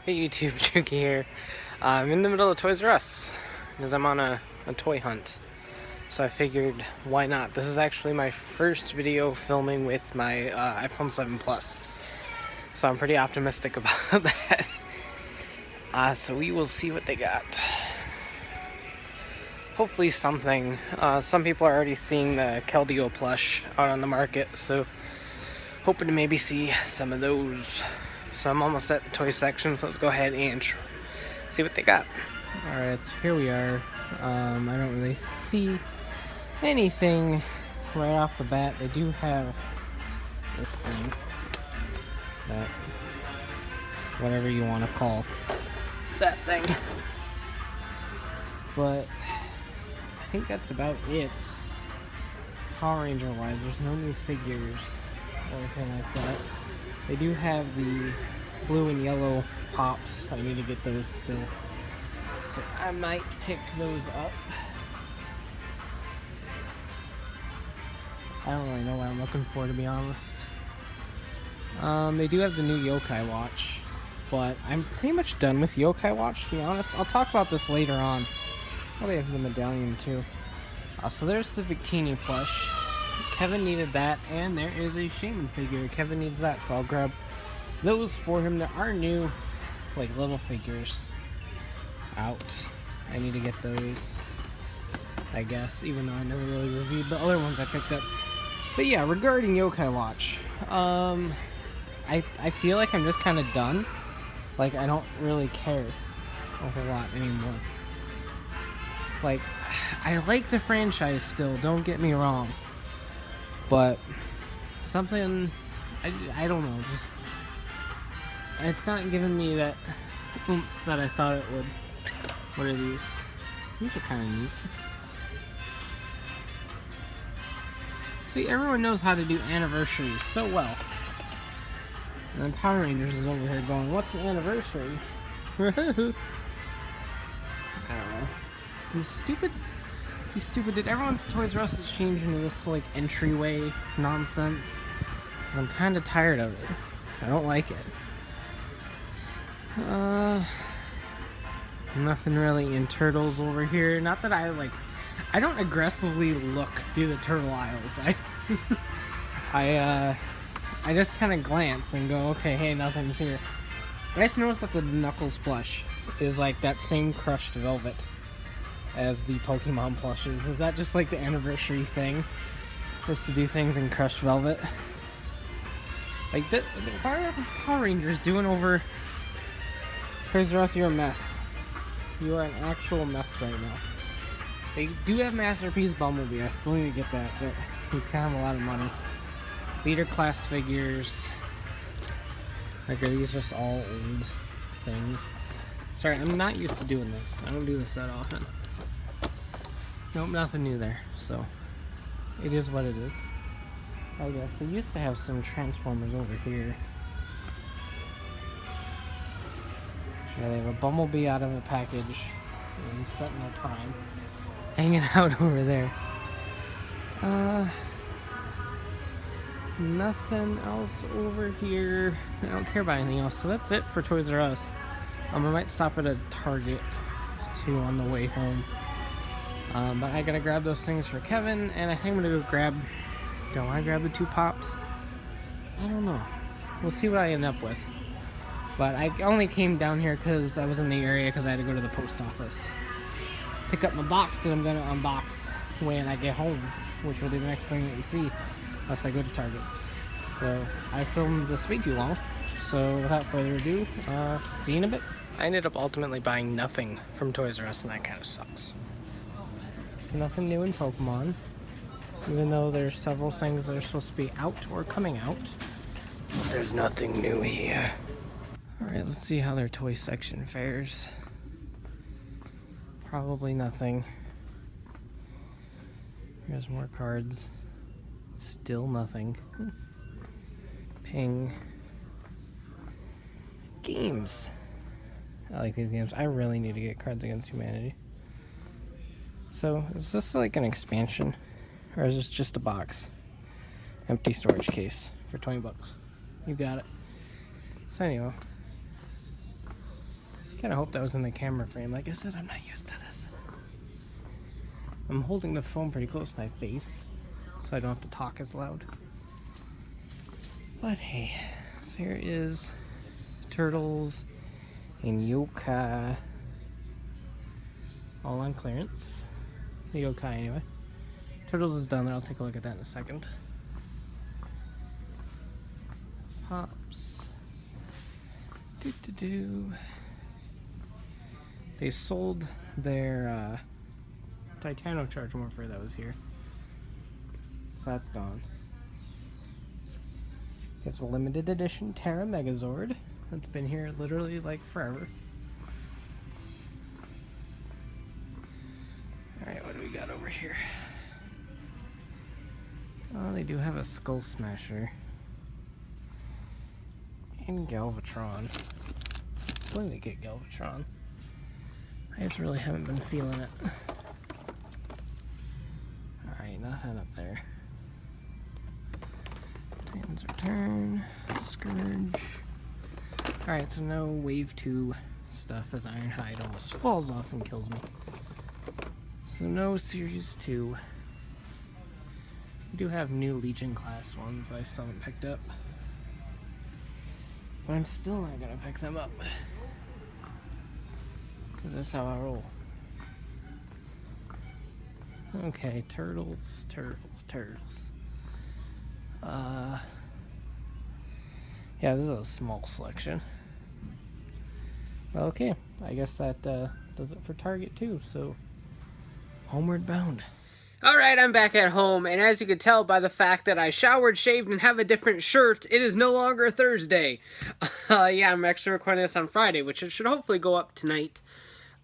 Hey YouTube, Juki here. I'm in the middle of Toys R Us because I'm on a toy hunt. So I figured, why not? This is actually my first video filming with my iPhone 7 Plus. So I'm pretty optimistic about that. So we will see what they got. Hopefully something. Some people are already seeing the Keldeo plush out on the market, so hoping to maybe see some of those. So I'm almost at the toy section, so let's go ahead and see what they got. Alright, so here we are. I don't really see anything right off the bat. They do have this thing, that, whatever you want to call that thing. But I think that's about it. Power Ranger wise, there's no new figures or anything like that. They do have the blue and yellow pops. I need to get those still. So I might pick those up. I don't really know what I'm looking for, to be honest. They do have the new Yokai Watch, but I'm pretty much done with Yokai Watch, to be honest. I'll talk about this later on. Oh, they have the medallion too. So there's the Victini plush. Kevin needed that, and there is a Shaman figure. Kevin needs that, so I'll grab those for him. There are new, like, little figures out. I need to get those, I guess, even though I never really reviewed the other ones I picked up. But yeah, regarding Yokai Watch, I feel like I'm just kind of done. Like, I don't really care a whole lot anymore. Like, I like the franchise still, don't get me wrong. But something, I don't know, just, it's not giving me that oomph that I thought it would. What are these? These are kind of neat. See, everyone knows how to do anniversaries so well. And then Power Rangers is over here going, what's an anniversary? I don't know. These stupid, everyone's Toys R Us is changing to this, like, entryway nonsense. I'm kind of tired of it. I don't like it. Nothing really in Turtles over here. Not that I don't aggressively look through the turtle aisles. I just kind of glance and go, okay, hey, nothing's here. I just noticed that the Knuckles plush is like that same crushed velvet as the Pokemon plushes. Is that just like the anniversary thing? Is to do things in crushed velvet? Like, why are Power Rangers doing over Toys R Us? You're a mess. You are an actual mess right now. They do have Masterpiece Bumblebee. I still need to get that, but he's kind of a lot of money. Leader class figures. Like, are these just all old things? Sorry, I'm not used to doing this. I don't do this that often. Nope, nothing new there. So, it is what it is. I guess they used to have some Transformers over here. Yeah, they have a Bumblebee out of a package and Sentinel Prime hanging out over there. Nothing else over here. I don't care about anything else. So that's it for Toys R Us. I might stop at a Target too on the way home. But I gotta grab those things for Kevin, and I think I'm gonna go grab. Do I grab the two pops? I don't know. We'll see what I end up with. But I only came down here because I was in the area because I had to go to the post office. Pick up my box that I'm gonna unbox when I get home, which will be the next thing that you see, unless I go to Target. So I filmed this way too long. So without further ado, see you in a bit. I ended up ultimately buying nothing from Toys R Us, and that kind of sucks. So nothing new in Pokemon, even though there's several things that are supposed to be out or coming out. There's nothing new here. Alright, let's see how their toy section fares. Probably nothing. Here's more cards. Still nothing. Ping. Games. I like these games. I really need to get Cards Against Humanity. So, is this like an expansion? Or is this just a box? Empty storage case for 20 bucks. You got it. So anyway, Kind of hope that was in the camera frame. Like I said, I'm not used to this. I'm holding the phone pretty close to my face, so I don't have to talk as loud. But hey, so here is Turtles and Yokai. All on clearance. The Yokai anyway. Turtles is down there, I'll take a look at that in a second. Pops. They sold their Titano Charge Morpher that was here. So that's gone. Got the limited edition Terra Megazord. That's been here literally like forever. Alright, what do we got over here? Oh, they do have a Skull Smasher. And Galvatron. I'm going to get Galvatron. I just really haven't been feeling it. Alright, nothing up there. Titans Return. Scourge. Alright, so no Wave 2 stuff as Ironhide almost falls off and kills me. So no Series 2. We do have new Legion class ones I still haven't picked up. But I'm still not gonna pick them up. Because that's how I roll. Okay, turtles. Yeah, this is a small selection. Okay, I guess that does it for Target too, so homeward bound. Alright, I'm back at home, and as you can tell by the fact that I showered, shaved, and have a different shirt, it is no longer Thursday. Yeah, I'm actually recording this on Friday, which it should hopefully go up tonight.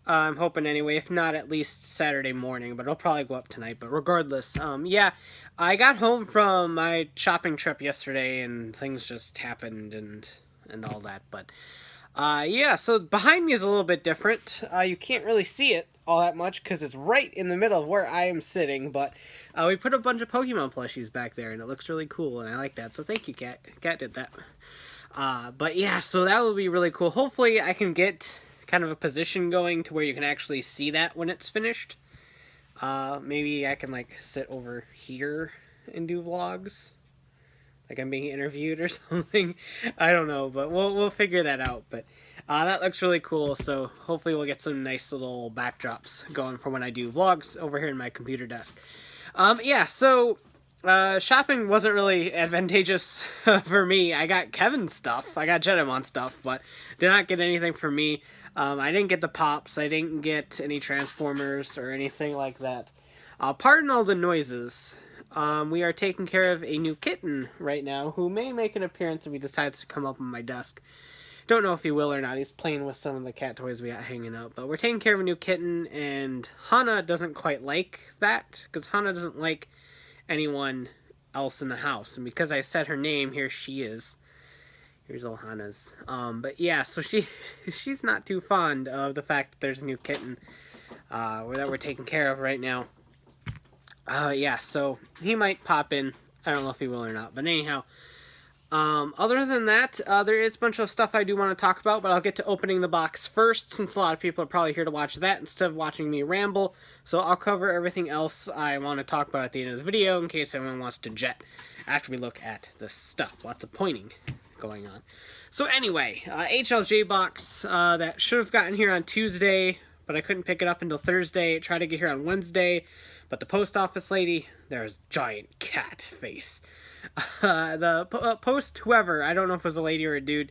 I'm hoping anyway, if not at least Saturday morning, but it'll probably go up tonight. But regardless, yeah, I got home from my shopping trip yesterday, and things just happened and all that. But yeah, so behind me is a little bit different. You can't really see it all that much because it's right in the middle of where I am sitting, but we put a bunch of Pokemon plushies back there, and it looks really cool, and I like that, so thank you, Kat. Kat did that. But yeah, so that will be really cool. Hopefully I can get kind of a position going to where you can actually see that when it's finished. Maybe I can like sit over here and do vlogs, like I'm being interviewed or something. I don't know, but we'll figure that out. But that looks really cool, so hopefully we'll get some nice little backdrops going for when I do vlogs over here in my computer desk. Yeah, so shopping wasn't really advantageous for me. I got Kevin's stuff, I got Jedimon stuff, but did not get anything for me. I didn't get the Pops, I didn't get any Transformers or anything like that. Pardon all the noises. We are taking care of a new kitten right now who may make an appearance if he decides to come up on my desk. Don't know if he will or not. He's playing with some of the cat toys we got hanging out. But we're taking care of a new kitten, and Hana doesn't quite like that, because Hana doesn't like anyone else in the house. And because I said her name, here she is. Here's old Hana's. But yeah, so she's not too fond of the fact that there's a new kitten that we're taking care of right now. Yeah, so he might pop in. I don't know if he will or not. But anyhow, other than that, there is a bunch of stuff I do want to talk about, but I'll get to opening the box first, since a lot of people are probably here to watch that instead of watching me ramble. So I'll cover everything else I want to talk about at the end of the video, in case anyone wants to jet after we look at the stuff. Lots of pointing going on. So anyway, HLJ box that should have gotten here on Tuesday, but I couldn't pick it up until Thursday. Tried to get here on Wednesday, but the post office lady, there's giant cat face. The post whoever, I don't know if it was a lady or a dude,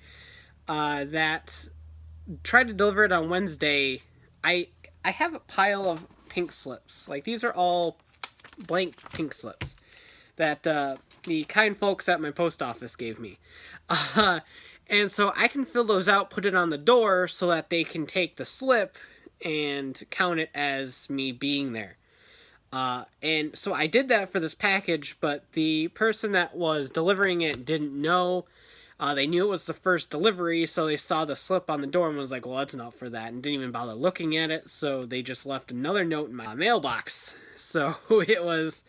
that tried to deliver it on Wednesday. I have a pile of pink slips. Like, these are all blank pink slips that the kind folks at my post office gave me. And so I can fill those out, put it on the door so that they can take the slip and count it as me being there. And so I did that for this package, but the person that was delivering it didn't know. They knew it was the first delivery, so they saw the slip on the door and was like, well, that's not for that, and didn't even bother looking at it, so they just left another note in my mailbox. So it was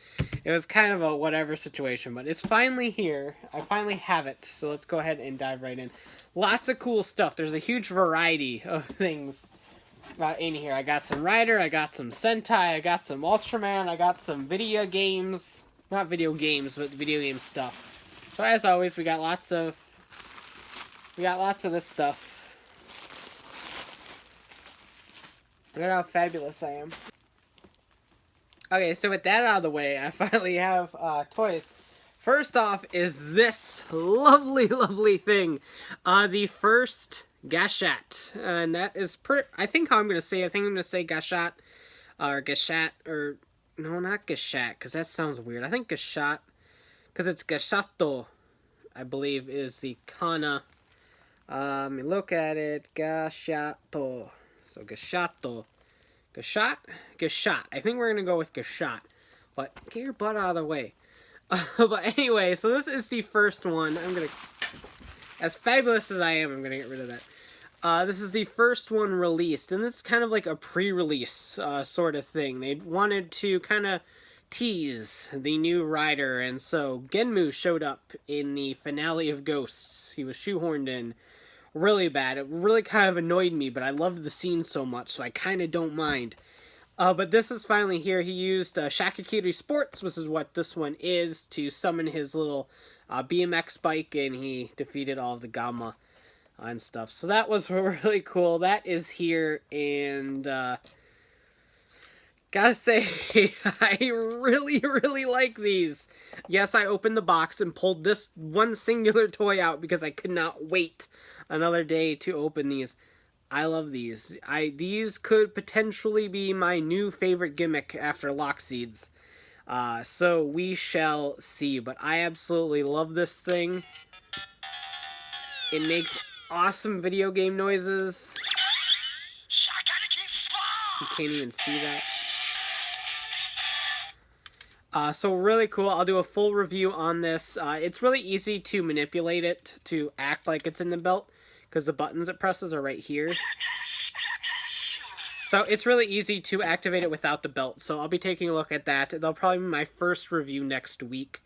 kind of a whatever situation, but it's finally here. I finally have it, so let's go ahead and dive right in. Lots of cool stuff. There's a huge variety of things in here. I got some Rider, I got some Sentai, I got some Ultraman, I got some video games. Not video games, but video game stuff. So as always, we got lots of this stuff. Look at how fabulous I am. Okay, so with that out of the way, I finally have toys. First off is this lovely, lovely thing. The first Gashat. And that is I think how I'm going to say it. I think I'm going to say Gashat. Or Gashat. Or, no, not Gashat, because that sounds weird. I think Gashat, because it's Gashato, I believe, is the kana. Let me look at it. Gashato. So Gashato. Gashat? Gashat. I think we're going to go with Gashat. But get your butt out of the way. But anyway, so this is the first one. I'm going to... As fabulous as I am, I'm going to get rid of that. This is the first one released. And this is kind of like a pre-release sort of thing. They wanted to kind of tease the new Rider. And so Genmu showed up in the finale of Ghosts. He was shoehorned in. Really bad. It really kind of annoyed me, but I loved the scene so much, so I kind of don't mind. But this is finally here. He used Shakakiri Sports, which is what this one is, to summon his little BMX bike, and he defeated all of the Gamma and stuff. So that was really cool. That is here, and gotta say, I really, really like these. Yes, I opened the box and pulled this one singular toy out because I could not wait another day to open these. I love these. These could potentially be my new favorite gimmick after Lock Seeds. So we shall see. But I absolutely love this thing. It makes awesome video game noises. You can't even see that. So really cool. I'll do a full review on this. It's really easy to manipulate it to act like it's in the belt, because the buttons it presses are right here. So it's really easy to activate it without the belt. So I'll be taking a look at that. That'll probably be my first review next week.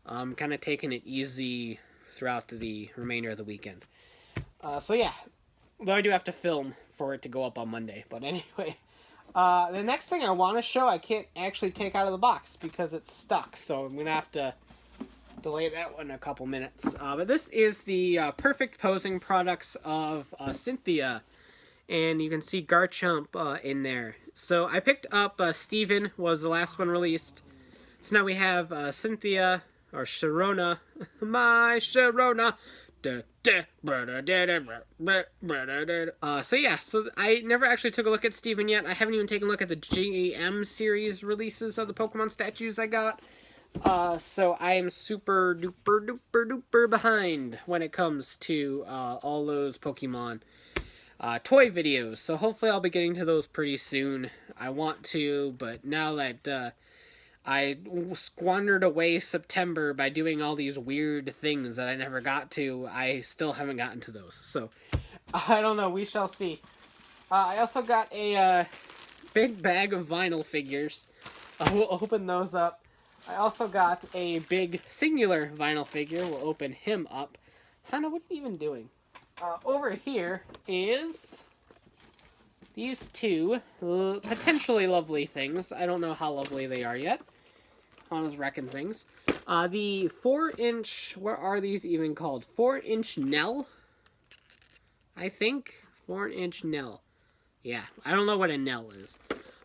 Kind of taking it easy throughout the remainder of the weekend. So yeah, though I do have to film for it to go up on Monday. But anyway, the next thing I want to show, I can't actually take out of the box because it's stuck. So I'm going to have to delay that one a couple minutes. But this is the perfect posing products of Cynthia. And you can see Garchomp in there. So I picked up Steven, was the last one released. So now we have Cynthia, or Sharona. My Sharona. So yeah, so I never actually took a look at Steven yet. I haven't even taken a look at the GM series releases of the Pokemon statues I got. So I am super duper duper duper behind when it comes to all those Pokemon toy videos. So hopefully I'll be getting to those pretty soon. I want to, but now that I squandered away September by doing all these weird things that I never got to, I still haven't gotten to those. So I don't know. We shall see. I also got a big bag of vinyl figures. We'll open those up. I also got a big singular vinyl figure. We'll open him up. Hannah, what are you even doing? Over here is these two potentially lovely things. I don't know how lovely they are yet. Hannah's wrecking things. The 4-inch, what are these even called? 4-inch Nell? I think. 4-inch Nell. Yeah, I don't know what a Nell is.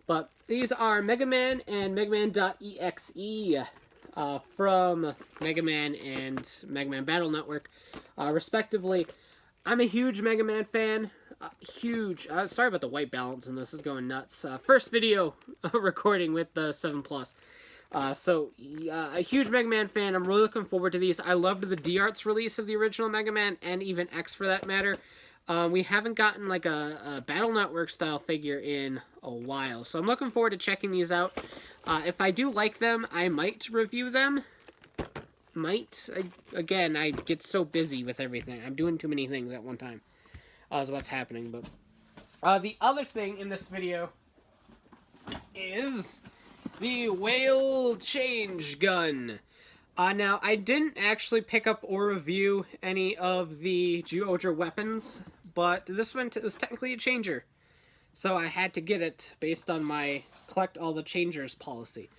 But these are Mega Man and Mega Man.exe from Mega Man and Mega Man Battle Network, respectively. I'm a huge Mega Man fan. Huge. Sorry about the white balance in this. Is going nuts. First video recording with the 7 Plus. So, a huge Mega Man fan. I'm really looking forward to these. I loved the D-Arts release of the original Mega Man, and even X for that matter. We haven't gotten like a Battle Network style figure in a while, so I'm looking forward to checking these out. If I do like them, I might review them. Again, I get so busy with everything. I'm doing too many things at one time. Is what's happening. But the other thing in this video is the whale change gun. Now, I didn't actually pick up or review any of the Zyuohger weapons, but this one was technically a changer. So I had to get it based on my collect all the changers policy.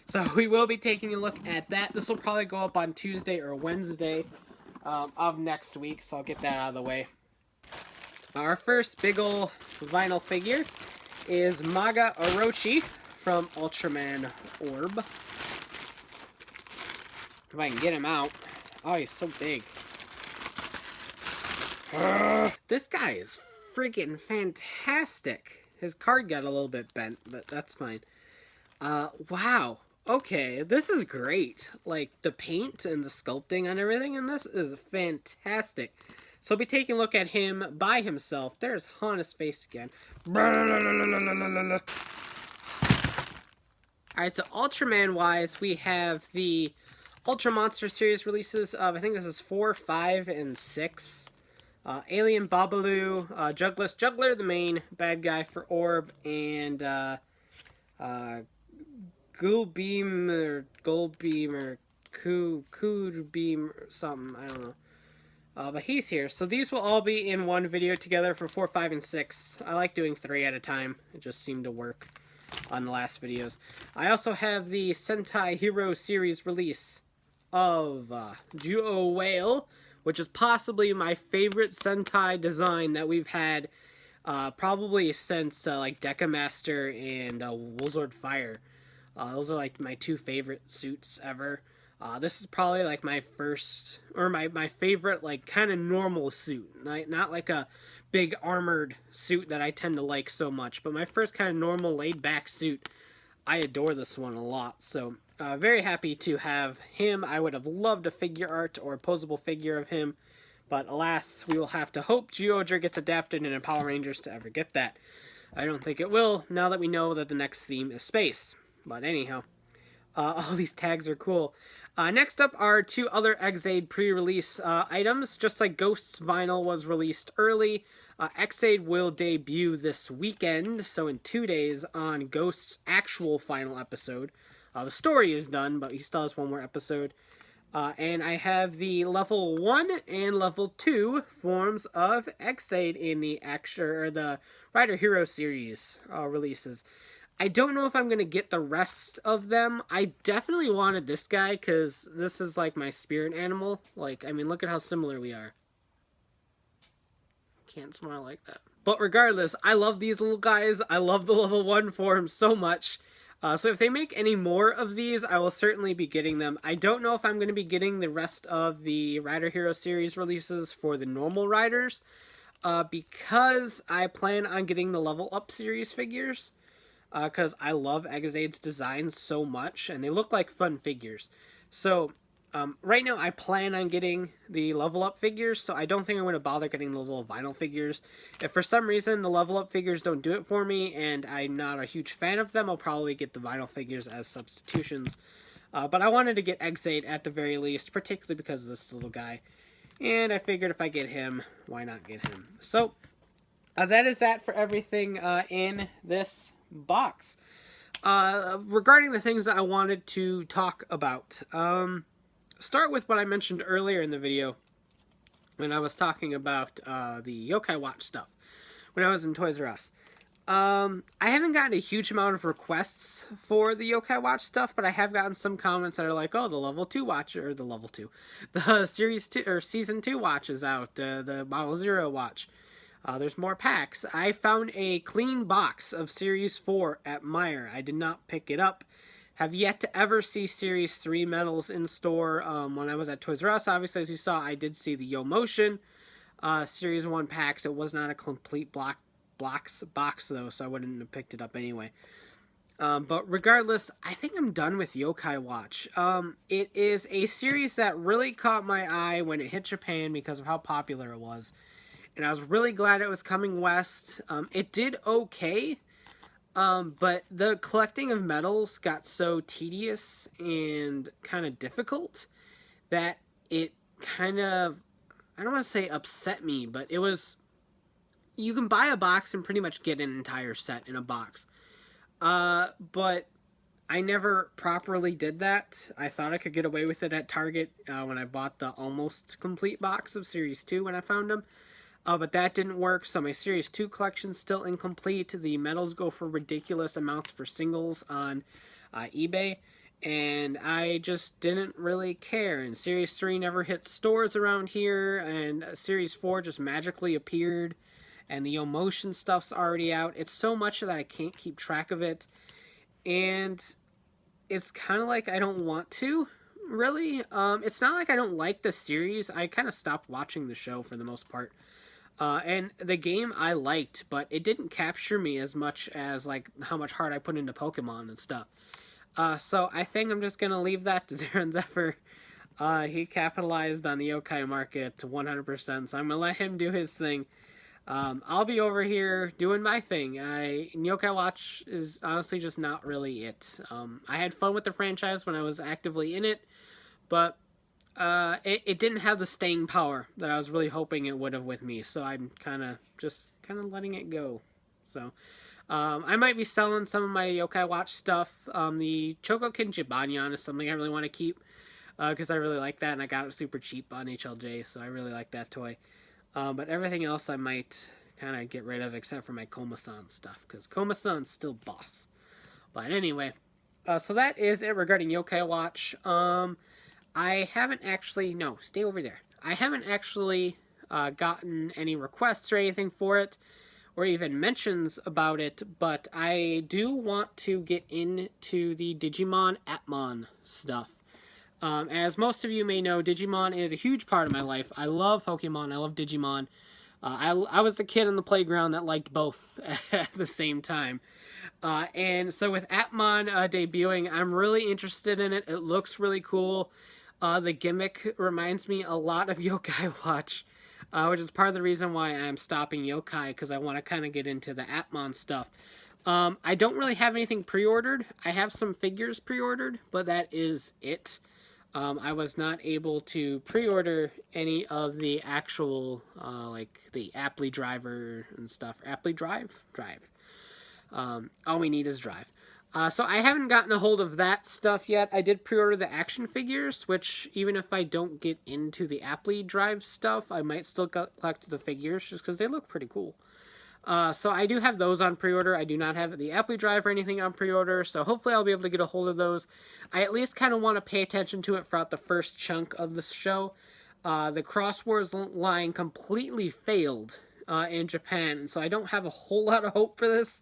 So we will be taking a look at that. This will probably go up on Tuesday or Wednesday of next week, so I'll get that out of the way. Our first big ol' vinyl figure is Maga Orochi from Ultraman Orb. If I can get him out. Oh, he's so big. This guy is freaking fantastic. His card got a little bit bent, but that's fine. Wow. Okay, this is great. Like, the paint and the sculpting on everything in this is fantastic. So we'll be taking a look at him by himself. There's Hana's face again. Alright, so Ultraman-wise, we have the Ultra Monster series releases of, I think this is 4, 5, and 6. Alien Babalu, Juggler, the main bad guy for Orb, and Goldbeam or Coodbeam or something, I don't know. But he's here. So these will all be in one video together for 4, 5, and 6. I like doing 3 at a time. It just seemed to work on the last videos. I also have the Sentai Hero series release of Zyuohger, which is possibly my favorite Sentai design that we've had probably since like Deca Master and Woolzord Fire. Those are like my 2 favorite suits ever. This is probably like my first, or my favorite like kind of normal suit. Not like a big armored suit that I tend to like so much, but my first kind of normal laid back suit. I adore this one a lot, so very happy to have him. I would have loved a figure art or a posable figure of him, but alas, we will have to hope Zyuohger gets adapted in Power Rangers to ever get that. I don't think it will, now that we know that the next theme is space. But anyhow, all these tags are cool. Next up are 2 other Exade pre-release items. Just like Ghost's vinyl was released early, Exade will debut this weekend, so in 2 days, on Ghost's actual final episode. The story is done, but he still has 1 more episode. And I have the level 1 and level 2 forms of Exade in the the Rider Hero series releases. I don't know if I'm going to get the rest of them. I definitely wanted this guy because this is like my spirit animal. Like, I mean, look at how similar we are. Can't smile like that. But regardless, I love these little guys. I love the level 1 form so much. So if they make any more of these, I will certainly be getting them. I don't know if I'm going to be getting the rest of the Rider Hero series releases for the normal riders. Because I plan on getting the Level Up series figures. Because I love Exade's designs so much, and they look like fun figures. So, right now I plan on getting the Level Up figures, so I don't think I'm going to bother getting the little vinyl figures. If for some reason the Level Up figures don't do it for me, and I'm not a huge fan of them, I'll probably get the vinyl figures as substitutions. But I wanted to get Exade at the very least, particularly because of this little guy. And I figured if I get him, why not get him? So, that is that for everything in this box. Regarding the things that I wanted to talk about, start with what I mentioned earlier in the video when I was talking about the Yokai Watch stuff when I was in Toys R Us. I haven't gotten a huge amount of requests for the Yokai Watch stuff, but I have gotten some comments that are like, oh, the level 2 watch, or the level 2, the series 2 or season 2 watch is out, the Model 0 watch. There's more packs. I found a clean box of Series 4 at Meijer. I did not pick it up. Have yet to ever see Series 3 medals in store. When I was at Toys R Us, obviously, as you saw, I did see the Yo Motion Series 1 packs. It was not a complete box, though, so I wouldn't have picked it up anyway. But regardless, I think I'm done with Yokai Watch. It is a series that really caught my eye when it hit Japan because of how popular it was. And I was really glad it was coming west. It did okay, but the collecting of medals got so tedious and kind of difficult that it kind of, I don't want to say upset me, but it was, you can buy a box and pretty much get an entire set in a box. But I never properly did that. I thought I could get away with it at Target when I bought the almost complete box of Series 2 when I found them. But that didn't work, so my Series 2 collection's still incomplete. The medals go for ridiculous amounts for singles on eBay, and I just didn't really care. And Series 3 never hit stores around here, and Series 4 just magically appeared, and the Emotion stuff's already out. It's so much that I can't keep track of it, and it's kind of like I don't want to, really. It's not like I don't like the series. I kind of stopped watching the show for the most part. And the game I liked, but it didn't capture me as much as like how much heart I put into Pokemon and stuff. So I think I'm just gonna leave that to Zaron Zephyr. He capitalized on the yokai market to 100%, so I'm gonna let him do his thing. I'll be over here doing my thing. Yokai Watch is honestly just not really it. I had fun with the franchise when I was actively in it, but it didn't have the staying power that I was really hoping it would have with me. So I'm kind of letting it go. So I might be selling some of my Yokai Watch stuff. The Chogokin Jibanyan is something I really want to keep because I really like that, and I got it super cheap on HLJ, so I really like that toy. But everything else I might kind of get rid of except for my Koma-san stuff, because Koma-san's still boss. But anyway, so that is it regarding Yokai Watch. I haven't actually, no, stay over there. I haven't actually gotten any requests or anything for it, or even mentions about it, but I do want to get into the Digimon Atmon stuff. As most of you may know, Digimon is a huge part of my life. I love Pokemon, I love Digimon. I was the kid in the playground that liked both at the same time. And so with Atmon debuting, I'm really interested in it. It looks really cool. The gimmick reminds me a lot of Yokai Watch, which is part of the reason why I'm stopping Yokai, because I want to kind of get into the Atmon stuff. I don't really have anything pre-ordered. I have some figures pre-ordered, but that is it. I was not able to pre-order any of the actual, like the Apply driver and stuff. Apply Drive? Drive. All we need is Drive. So I haven't gotten a hold of that stuff yet. I did pre-order the action figures, which even if I don't get into the Apply Drive stuff, I might still collect the figures just because they look pretty cool. So I do have those on pre-order. I do not have the Apply Drive or anything on pre-order, so hopefully I'll be able to get a hold of those. I at least kind of want to pay attention to it throughout the first chunk of the show. The Cross Wars line completely failed in Japan, so I don't have a whole lot of hope for this,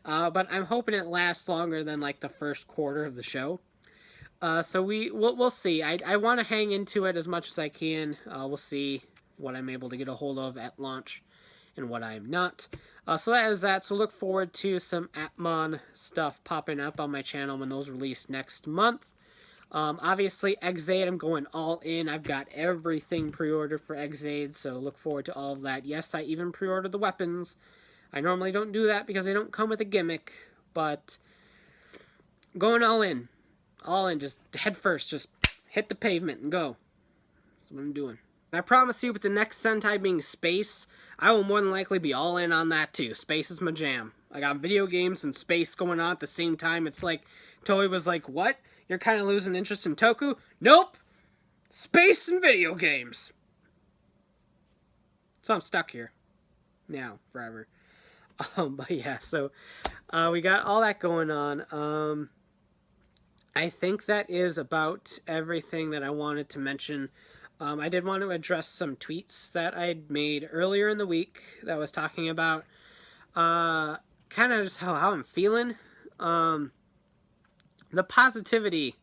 but I'm hoping it lasts longer than like the first quarter of the show. So we'll see. I want to hang into it as much as I can. We'll see what I'm able to get a hold of at launch and what I'm not. So that is that. So look forward to some Atmon stuff popping up on my channel when those release next month. Obviously, Exade, I'm going all in. I've got everything pre-ordered for Exade, so look forward to all of that. Yes, I even pre-ordered the weapons. I normally don't do that because they don't come with a gimmick, but going all in. All in, just head first, just hit the pavement and go. That's what I'm doing. And I promise you, with the next Sentai being space, I will more than likely be all in on that too. Space is my jam. I got video games and space going on at the same time. It's like, Toei was like, what? You're kind of losing interest in Toku? Nope! Space and video games! So I'm stuck here. Now, forever. But yeah, so we got all that going on. I think that is about everything that I wanted to mention. I did want to address some tweets that I'd made earlier in the week that was talking about kind of just how I'm feeling. The positivity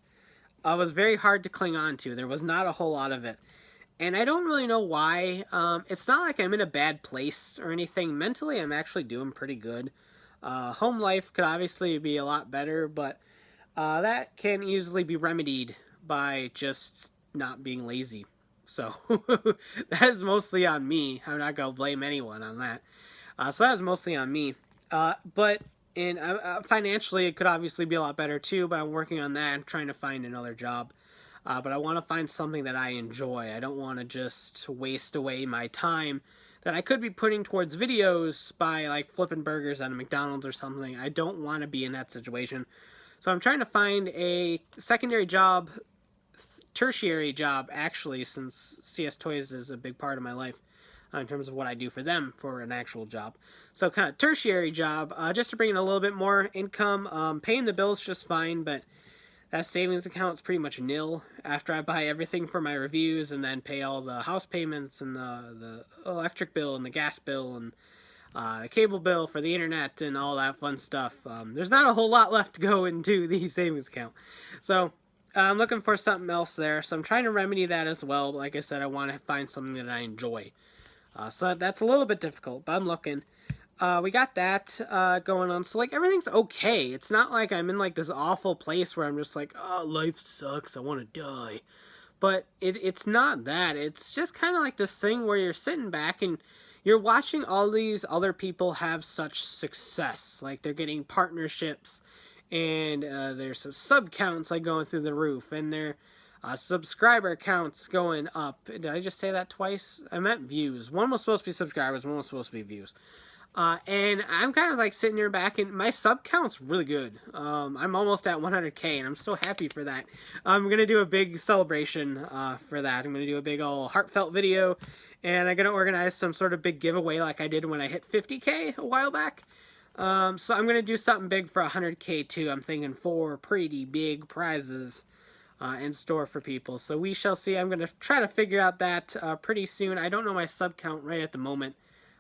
was very hard to cling on to. There was not a whole lot of it. And I don't really know why. It's not like I'm in a bad place or anything. Mentally, I'm actually doing pretty good. Home life could obviously be a lot better, but that can easily be remedied by just not being lazy. So that is mostly on me. I'm not going to blame anyone on that. So that is mostly on me. But financially, it could obviously be a lot better too, but I'm working on that. I'm trying to find another job. but I want to find something that I enjoy. I don't want to just waste away my time that I could be putting towards videos by like flipping burgers at a McDonald's or something. I don't want to be in that situation. So I'm trying to find a secondary job, tertiary job actually, since CS Toys is a big part of my life in terms of what I do for them for an actual job. So kind of tertiary job, just to bring in a little bit more income. Paying the bills just fine, but that savings account is pretty much nil after I buy everything for my reviews and then pay all the house payments and the electric bill and the gas bill and the cable bill for the internet and all that fun stuff. There's not a whole lot left to go into the savings account. So I'm looking for something else there. So I'm trying to remedy that as well. But like I said, I want to find something that I enjoy. So that's a little bit difficult, but I'm looking. We got that going on. So, like, everything's okay. It's not like I'm in, like, this awful place where I'm just like, oh, life sucks. I want to die. But it's not that. It's just kind of like this thing where you're sitting back and you're watching all these other people have such success. Like, they're getting partnerships and there's some sub counts, like, going through the roof. And their subscriber counts going up. Did I just say that twice? I meant views. One was supposed to be subscribers. One was supposed to be views. And I'm kind of like sitting here back, and my sub count's really good. I'm almost at 100K, and I'm so happy for that. I'm going to do a big celebration for that. I'm going to do a big old heartfelt video, and I'm going to organize some sort of big giveaway like I did when I hit 50K a while back. So I'm going to do something big for 100K too. I'm thinking 4 pretty big prizes in store for people. So we shall see. I'm going to try to figure out that pretty soon. I don't know my sub count right at the moment.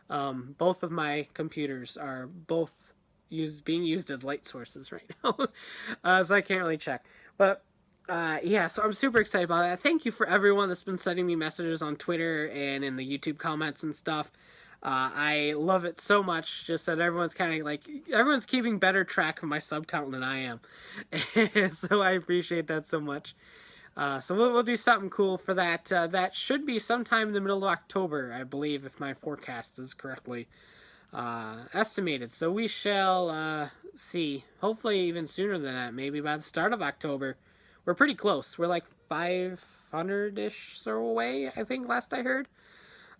Both of my computers are both being used as light sources right now. So I can't really check. But yeah, so I'm super excited about that. Thank you for everyone that's been sending me messages on Twitter and in the YouTube comments and stuff. I love it so much, just that everyone's kind of like, everyone's keeping better track of my sub count than I am. So I appreciate that so much. So we'll do something cool for that. That should be sometime in the middle of October, I believe, if my forecast is correctly estimated. So we shall see. Hopefully even sooner than that. Maybe by the start of October. We're pretty close. We're like 500-ish or away, I think, last I heard.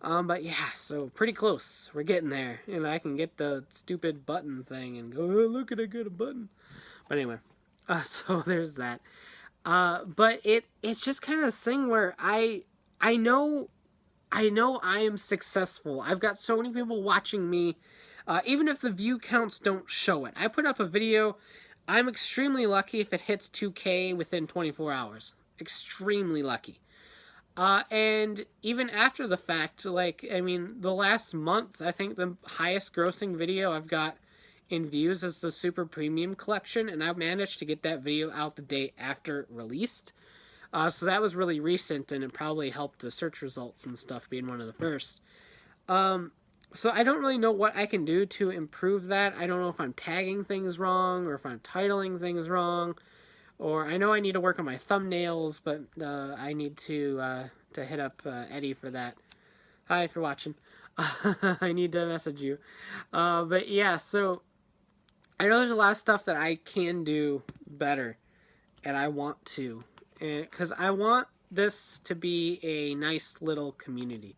But yeah, so pretty close. We're getting there. And I can get the stupid button thing and go, oh, look at, I got a button. But anyway, so there's that. But it's just kind of this thing where I know I am successful. I've got so many people watching me, even if the view counts don't show it. I put up a video. I'm extremely lucky if it hits 2K within 24 hours. Extremely lucky. And even after the fact, like, I mean, the last month, I think the highest grossing video I've got in views is the Super Premium Collection, and I've managed to get that video out the day after it released. So that was really recent, and it probably helped the search results and stuff being one of the first. So I don't really know what I can do to improve that. I don't know if I'm tagging things wrong, or if I'm titling things wrong, or I know I need to work on my thumbnails, but I need to hit up Eddie for that. Hi, if you're watching. I need to message you. But yeah, so I know there's a lot of stuff that I can do better, and I want to, because I want this to be a nice little community.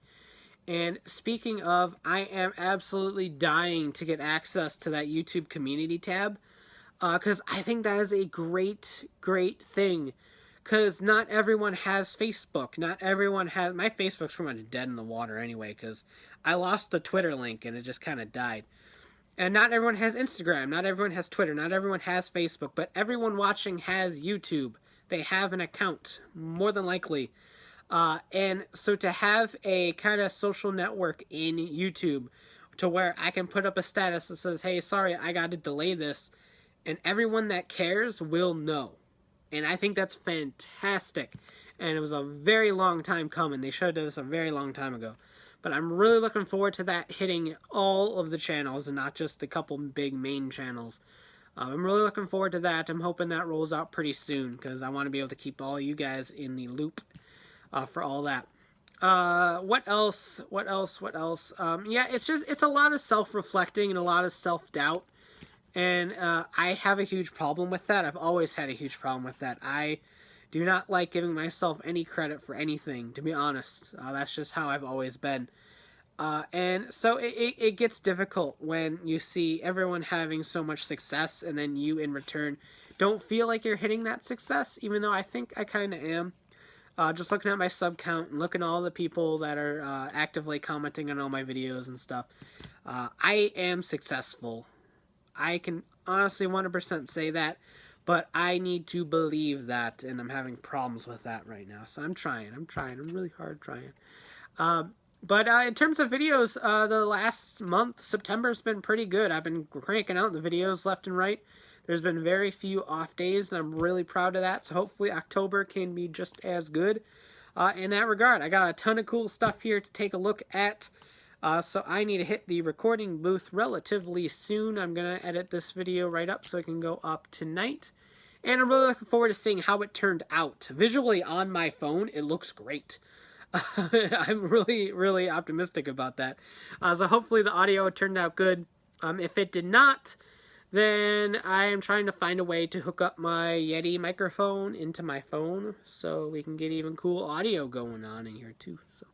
And speaking of, I am absolutely dying to get access to that YouTube community tab, because I think that is a great, great thing. Because not everyone has Facebook. Not everyone has... My Facebook's pretty much dead in the water anyway, because I lost the Twitter link and it just kind of died. And not everyone has Instagram. Not everyone has Twitter. Not everyone has Facebook. But everyone watching has YouTube. They have an account, more than likely. And so to have a kind of social network in YouTube to where I can put up a status that says, hey, sorry, I got to delay this. And everyone that cares will know. And I think that's fantastic. And it was a very long time coming. They showed us a very long time ago. But I'm really looking forward to that hitting all of the channels and not just the couple big main channels. I'm really looking forward to that. I'm hoping that rolls out pretty soon because I want to be able to keep all you guys in the loop for all that. What else? Yeah, it's a lot of self-reflecting and a lot of self-doubt. And I have a huge problem with that. I've always had a huge problem with that. I do not like giving myself any credit for anything, to be honest. That's just how I've always been. And so it gets difficult when you see everyone having so much success and then you in return don't feel like you're hitting that success, even though I think I kind of am. Just looking at my sub count and looking at all the people that are actively commenting on all my videos and stuff, I am successful. I can honestly 100% say that, but I need to believe that, and I'm having problems with that right now. So I'm trying. I'm really hard trying. But in terms of videos, the last month, September's been pretty good. I've been cranking out the videos left and right. There's been very few off days, and I'm really proud of that. So hopefully October can be just as good in that regard. I got a ton of cool stuff here to take a look at. So I need to hit the recording booth relatively soon. I'm going to edit this video right up so it can go up tonight. And I'm really looking forward to seeing how it turned out. Visually on my phone, it looks great. I'm really optimistic about that. So hopefully the audio turned out good. If it did not, then I am trying to find a way to hook up my Yeti microphone into my phone so we can get even cool audio going on in here too. So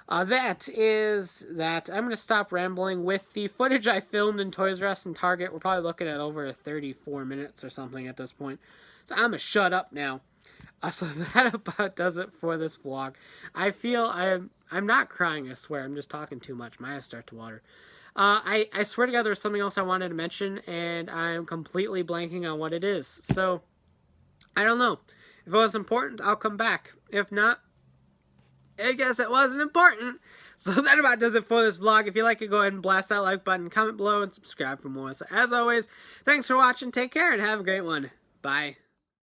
that is that. I'm going to stop rambling with the footage I filmed in Toys R Us and Target. We're probably looking at over 34 minutes or something at this point. So I'm going to shut up now. So that about does it for this vlog. I feel I'm not crying, I swear. I'm just talking too much. My eyes start to water. I swear to God there was something else I wanted to mention, and I'm completely blanking on what it is. So, I don't know. If it was important, I'll come back. If not, I guess it wasn't important. So that about does it for this vlog. If you like it, go ahead and blast that like button, comment below, and subscribe for more. So as always, thanks for watching, take care, and have a great one. Bye.